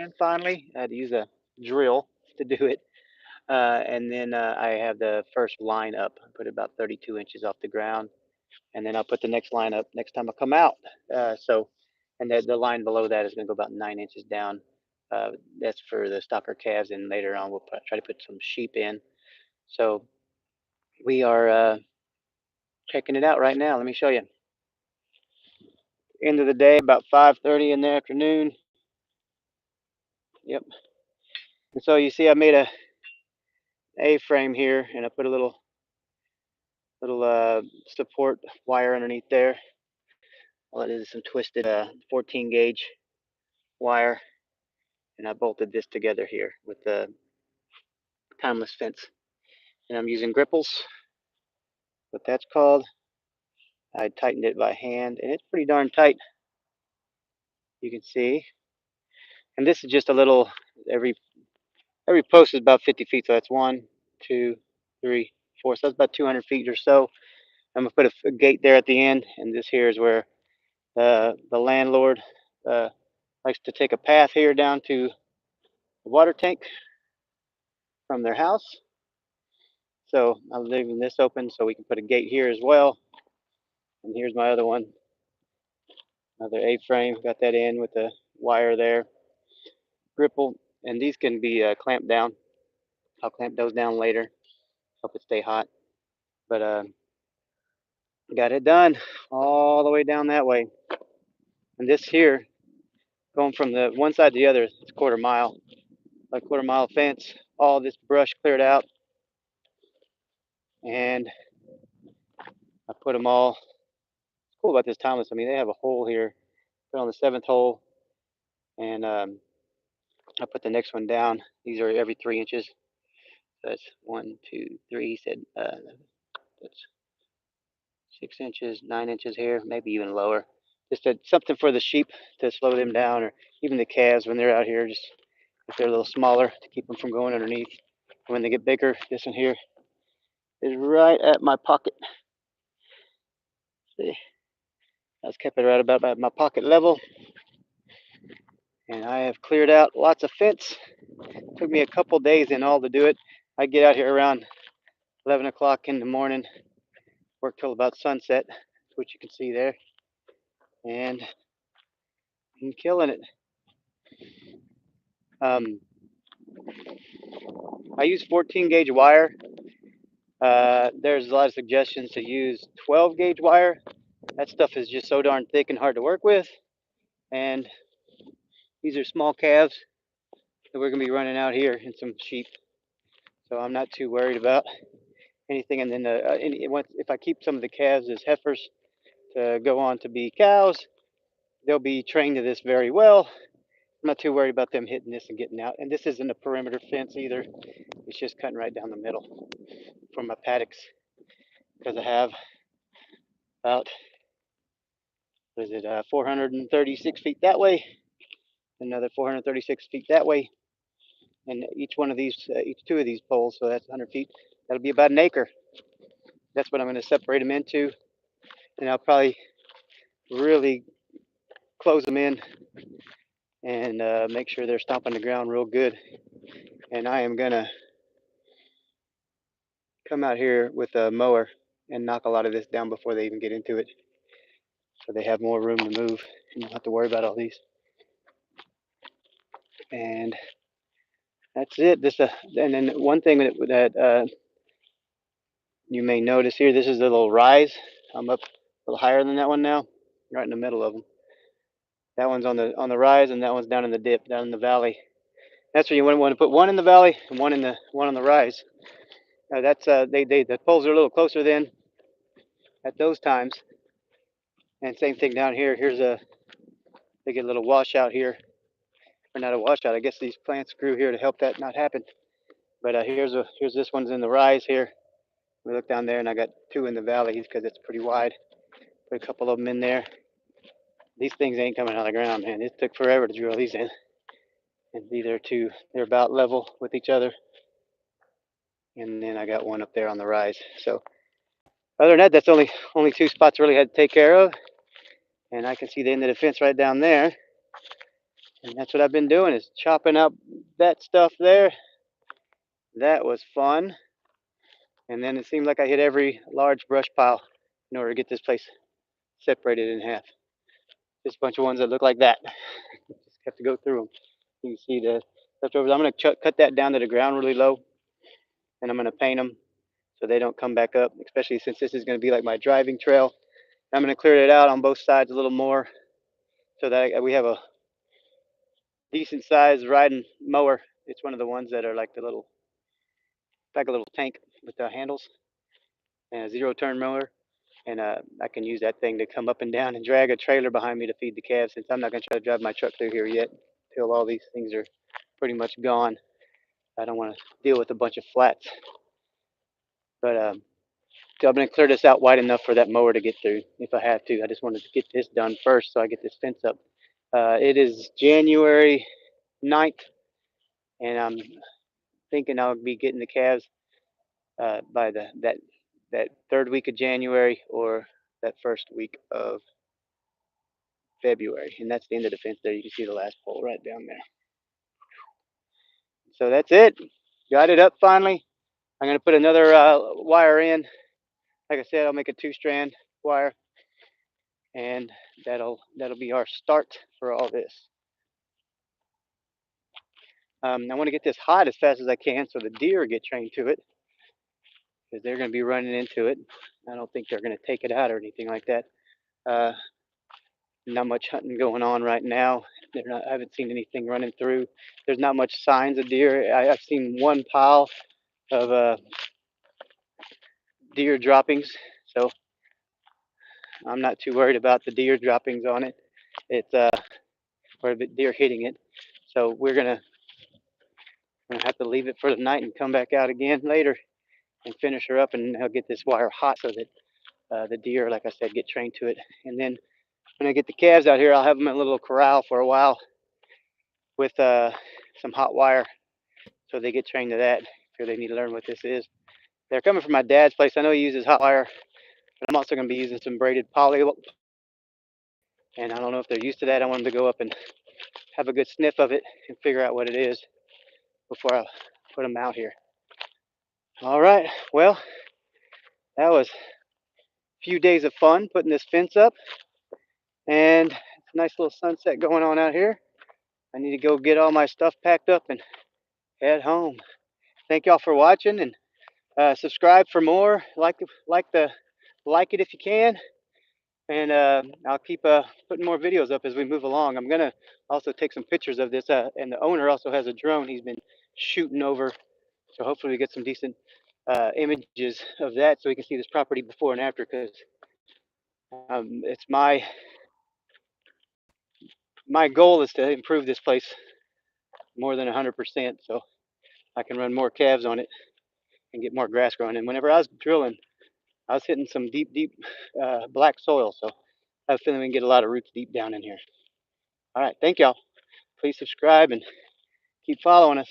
in finally. I had to use a drill to do it. And then I have the first line up. I put it about 32 inches off the ground. And then I'll put the next line up next time I come out. And the line below that is going to go about 9 inches down. That's for the stocker calves, and later on we'll try to put some sheep in. So we are checking it out right now. Let me show you. End of the day, about 5:30 in the afternoon. Yep. And so you see, I made a A-frame here, and I put a little support wire underneath there. All it is some twisted 14 gauge wire, and I bolted this together here with the timeless fence. And I'm using gripples, what that's called. I tightened it by hand, and it's pretty darn tight. You can see. And this is just a little, every post is about 50 feet, so that's 1, 2, 3, 4. So that's about 200 feet or so. I'm gonna put a gate there at the end, and this here is where the landlord likes to take a path here down to the water tank from their house. So I'm leaving this open so we can put a gate here as well. And here's my other one, another A-frame. Got that in with the wire there, gripple, and these can be clamped down. I'll clamp those down later, help it stay hot. But got it done all the way down that way. And this here, going from the one side to the other, it's a quarter-mile fence. All this brush cleared out, and I put them all. What's cool about this timeless, I mean, they have a hole here. Put on the 7th hole, and I put the next one down. These are every 3 inches. So that's 1, 2, 3. He said that's 6 inches, 9 inches here, maybe even lower. Just something for the sheep to slow them down, or even the calves when they're out here, just if they're a little smaller, to keep them from going underneath. When they get bigger, this one here is right at my pocket. See, I just kept it right about my pocket level. And I have cleared out lots of fence. It took me a couple days in all to do it. I get out here around 11 o'clock in the morning, work till about sunset, which you can see there, and I'm killing it. I use 14 gauge wire. There's a lot of suggestions to use 12 gauge wire. That stuff is just so darn thick and hard to work with. And these are small calves that we're going to be running out here, and some sheep. So I'm not too worried about anything. And then if I keep some of the calves as heifers to go on to be cows, they'll be trained to this very well. I'm not too worried about them hitting this and getting out. And this isn't a perimeter fence either. It's just cutting right down the middle from my paddocks, because I have about, 436 feet that way, another 436 feet that way, and each two of these poles, so that's 100 feet. That'll be about an acre. That's what I'm going to separate them into, and I'll probably really close them in and make sure they're stomping the ground real good. And I am going to come out here with a mower and knock a lot of this down before they even get into it, so they have more room to move and don't have to worry about all these. And that's it. And then one thing that you may notice here, this is a little rise. I'm up a little higher than that one now, right in the middle of them. That one's on the rise, and that one's down in the dip, down in the valley. That's where you want to put one in the valley and one on the rise. That's the poles are a little closer then at those times. And same thing down here. They get a little washout here, or not a washout. I guess these plants grew here to help that not happen. But here's this one's in the rise here. We look down there, and I got two in the valley because it's pretty wide. Put a couple of them in there. These things ain't coming out of the ground, man. It took forever to drill these in. And they're about level with each other. And then I got one up there on the rise. So other than that, that's only two spots I really had to take care of. And I can see the end of the fence right down there. And that's what I've been doing, is chopping up that stuff there. That was fun. And then it seemed like I hit every large brush pile in order to get this place separated in half. Just a bunch of ones that look like that. Just have to go through them. You can see the leftovers. I'm going to cut that down to the ground really low, and I'm going to paint them so they don't come back up, especially since this is going to be like my driving trail. I'm going to clear it out on both sides a little more so that we have a decent sized riding mower. It's one of the ones that are like the little, like a little tank with the handles, and a zero turn mower. And I can use that thing to come up and down and drag a trailer behind me to feed the calves, since I'm not going to try to drive my truck through here yet until all these things are pretty much gone. I don't want to deal with a bunch of flats. But so I'm going to clear this out wide enough for that mower to get through if I have to. I just wanted to get this done first so I get this fence up. It is January 9th, and I'm thinking I'll be getting the calves by that third week of January or that first week of February. And that's the end of the fence there. You can see the last pole right down there. So that's it. Got it up finally. I'm going to put another wire in. Like I said, I'll make a 2-strand wire, and that'll be our start for all this. I want to get this hot as fast as I can so the deer get trained to it, because they're going to be running into it. I don't think they're going to take it out or anything like that. Not much hunting going on right now. I haven't seen anything running through. There's not much signs of deer. I've seen one pile of deer droppings, so I'm not too worried about the deer droppings on it. It's or the deer hitting it. So we're gonna have to leave it for the night and come back out again later and finish her up, and I'll get this wire hot so that the deer, like I said, get trained to it. And then when I get the calves out here, I'll have them in a little corral for a while with some hot wire so they get trained to that. So they need to learn what this is. They're coming from my dad's place. I know he uses hot wire, but I'm also going to be using some braided poly. And I don't know if they're used to that. I want them to go up and have a good sniff of it and figure out what it is before I put them out here. All right, well, that was a few days of fun putting this fence up, and it's a nice little sunset going on out here. I need to go get all my stuff packed up and head home. Thank y'all for watching, and subscribe for more. Like it if you can, and I'll keep putting more videos up as we move along. I'm gonna also take some pictures of this, and the owner also has a drone he's been shooting over, so hopefully we get some decent images of that so we can see this property before and after, because it's my goal is to improve this place more than 100%, so I can run more calves on it and get more grass growing. And whenever I was drilling, I was hitting some deep black soil, so I have a feeling we can get a lot of roots deep down in here. All right, thank y'all. Please subscribe and keep following us.